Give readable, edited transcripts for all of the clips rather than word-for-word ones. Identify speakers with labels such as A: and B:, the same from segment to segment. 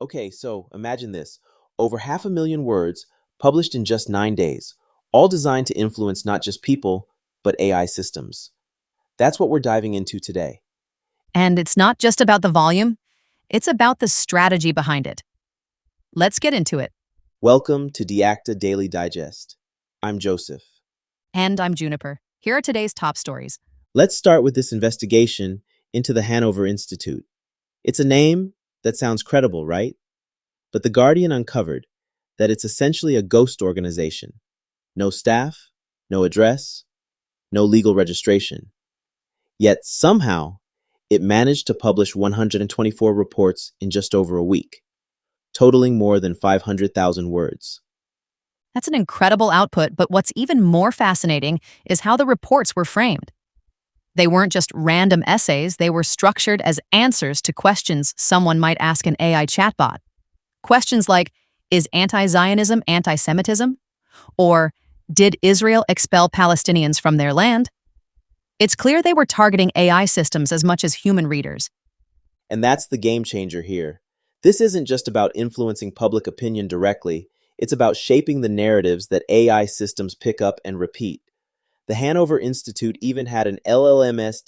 A: Okay, so imagine this. Over 500,000 words published in just 9 days, all designed to influence not just people, but AI systems. That's what we're diving into today.
B: And it's not just about the volume, it's about the strategy behind it. Let's get into it.
A: Welcome to DeActa Daily Digest. I'm Joseph.
B: And I'm Juniper. Here are today's top stories.
A: Let's start with this investigation into the Hanover Institute. It's a name that sounds credible, right? But The Guardian uncovered that it's essentially a ghost organization. No staff, no address, no legal registration. Yet somehow, it managed to publish 124 reports in just over a week, totaling more than 500,000 words.
B: That's an incredible output, but what's even more fascinating is how the reports were framed. They weren't just random essays, they were structured as answers to questions someone might ask an AI chatbot. Questions like, is anti-Zionism anti-Semitism? Or, did Israel expel Palestinians from their land? It's clear they were targeting AI systems as much as human readers.
A: And that's the game changer here. This isn't just about influencing public opinion directly, it's about shaping the narratives that AI systems pick up and repeat. The Hanover Institute even had an LLMS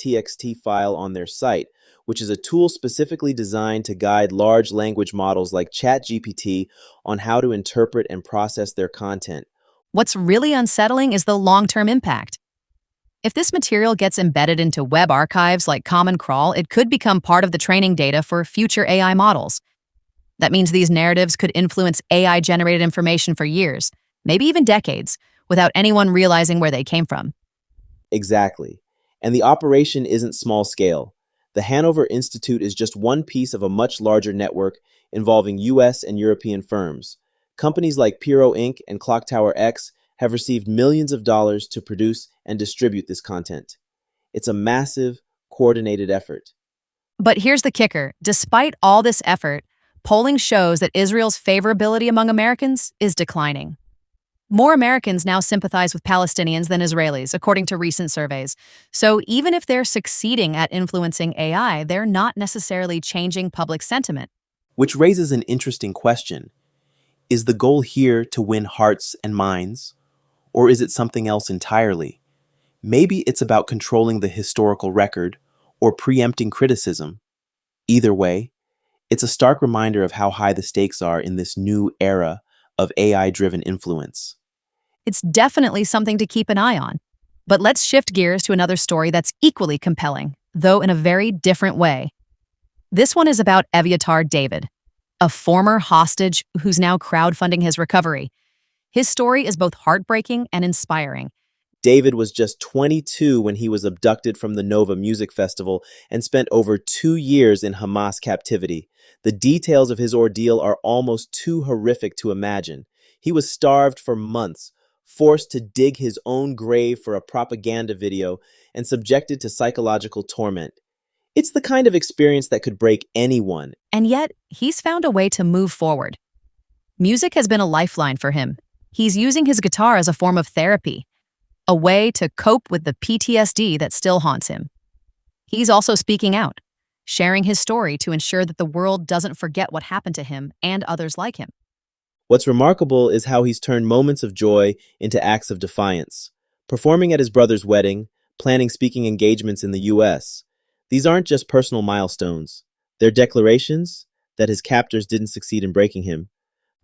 A: file on their site, which is a tool specifically designed to guide large language models like ChatGPT on how to interpret and process their content.
B: What's really unsettling is the long-term impact. If this material gets embedded into web archives like Common Crawl, it could become part of the training data for future AI models. That means these narratives could influence AI-generated information for years, maybe even decades, without anyone realizing where they came from.
A: Exactly. And the operation isn't small scale. The Hanover Institute is just one piece of a much larger network involving US and European firms. Companies like Piro Inc. and Clocktower X have received millions of dollars to produce and distribute this content. It's a massive, coordinated effort.
B: But here's the kicker. Despite all this effort, polling shows that Israel's favorability among Americans is declining. More Americans now sympathize with Palestinians than Israelis, according to recent surveys. So even if they're succeeding at influencing AI, they're not necessarily changing public sentiment.
A: Which raises an interesting question. Is the goal here to win hearts and minds? Or is it something else entirely? Maybe it's about controlling the historical record or preempting criticism. Either way, it's a stark reminder of how high the stakes are in this new era of AI-driven influence.
B: It's definitely something to keep an eye on. But let's shift gears to another story that's equally compelling, though in a very different way. This one is about Eviatar David, a former hostage who's now crowdfunding his recovery. His story is both heartbreaking and inspiring.
A: David was just 22 when he was abducted from the Nova Music Festival and spent over 2 years in Hamas captivity. The details of his ordeal are almost too horrific to imagine. He was starved for months, forced to dig his own grave for a propaganda video, and subjected to psychological torment. It's the kind of experience that could break anyone.
B: And yet, he's found a way to move forward. Music has been a lifeline for him. He's using his guitar as a form of therapy, a way to cope with the PTSD that still haunts him. He's also speaking out, sharing his story to ensure that the world doesn't forget what happened to him and others like him.
A: What's remarkable is how he's turned moments of joy into acts of defiance. Performing at his brother's wedding, planning speaking engagements in the US. These aren't just personal milestones. They're declarations that his captors didn't succeed in breaking him.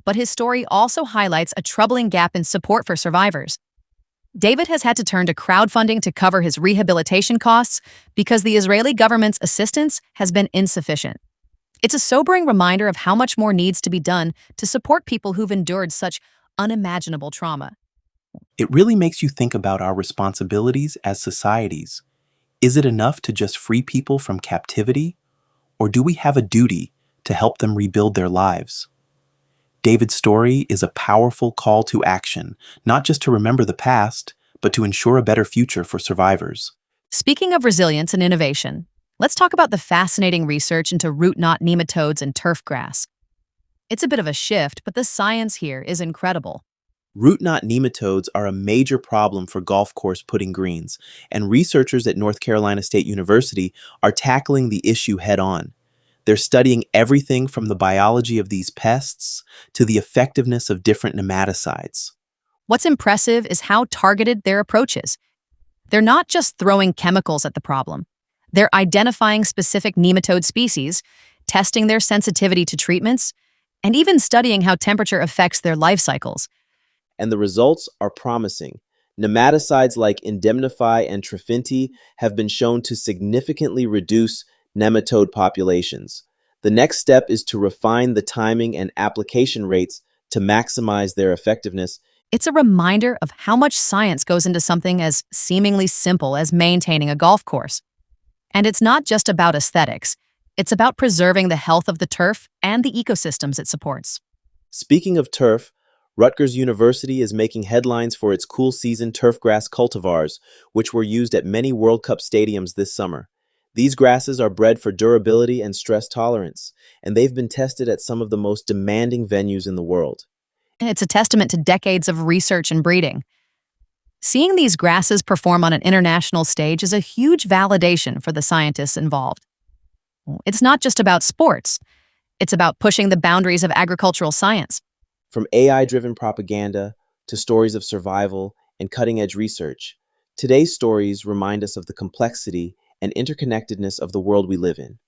B: But his story also highlights a troubling gap in support for survivors. David has had to turn to crowdfunding to cover his rehabilitation costs because the Israeli government's assistance has been insufficient. It's a sobering reminder of how much more needs to be done to support people who've endured such unimaginable trauma.
C: It really makes you think about our responsibilities as societies. Is it enough to just free people from captivity? Or do we have a duty to help them rebuild their lives? David's story is a powerful call to action, not just to remember the past, but to ensure a better future for survivors.
B: Speaking of resilience and innovation, let's talk about the fascinating research into root knot nematodes and turf grass. It's a bit of a shift, but the science here is incredible.
A: Root knot nematodes are a major problem for golf course putting greens, and researchers at North Carolina State University are tackling the issue head-on.
C: They're studying everything from the biology of these pests to the effectiveness of different nematicides.
B: What's impressive is how targeted their approach is. They're not just throwing chemicals at the problem. They're identifying specific nematode species, testing their sensitivity to treatments, and even studying how temperature affects their life cycles.
A: And the results are promising. Nematicides like Indemnify and Trifinti have been shown to significantly reduce nematode populations. The next step is to refine the timing and application rates to maximize their effectiveness.
B: It's a reminder of how much science goes into something as seemingly simple as maintaining a golf course. And it's not just about aesthetics. It's about preserving the health of the turf and the ecosystems it supports.
A: Speaking of turf, Rutgers University is making headlines for its cool season turfgrass cultivars, which were used at many World Cup stadiums this summer. These grasses are bred for durability and stress tolerance, and they've been tested at some of the most demanding venues in the world.
B: It's a testament to decades of research and breeding. Seeing these grasses perform on an international stage is a huge validation for the scientists involved. It's not just about sports. It's about pushing the boundaries of agricultural science.
A: From AI-driven propaganda to stories of survival and cutting-edge research, today's stories remind us of the complexity and interconnectedness of the world we live in.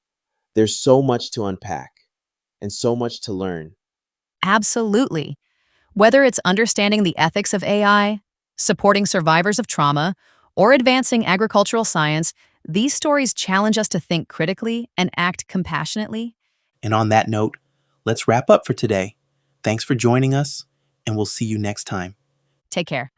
A: There's so much to unpack and so much to learn.
B: Absolutely. Whether it's understanding the ethics of AI, supporting survivors of trauma, or advancing agricultural science, these stories challenge us to think critically and act compassionately.
C: And on that note, let's wrap up for today. Thanks for joining us, and we'll see you next time.
B: Take care.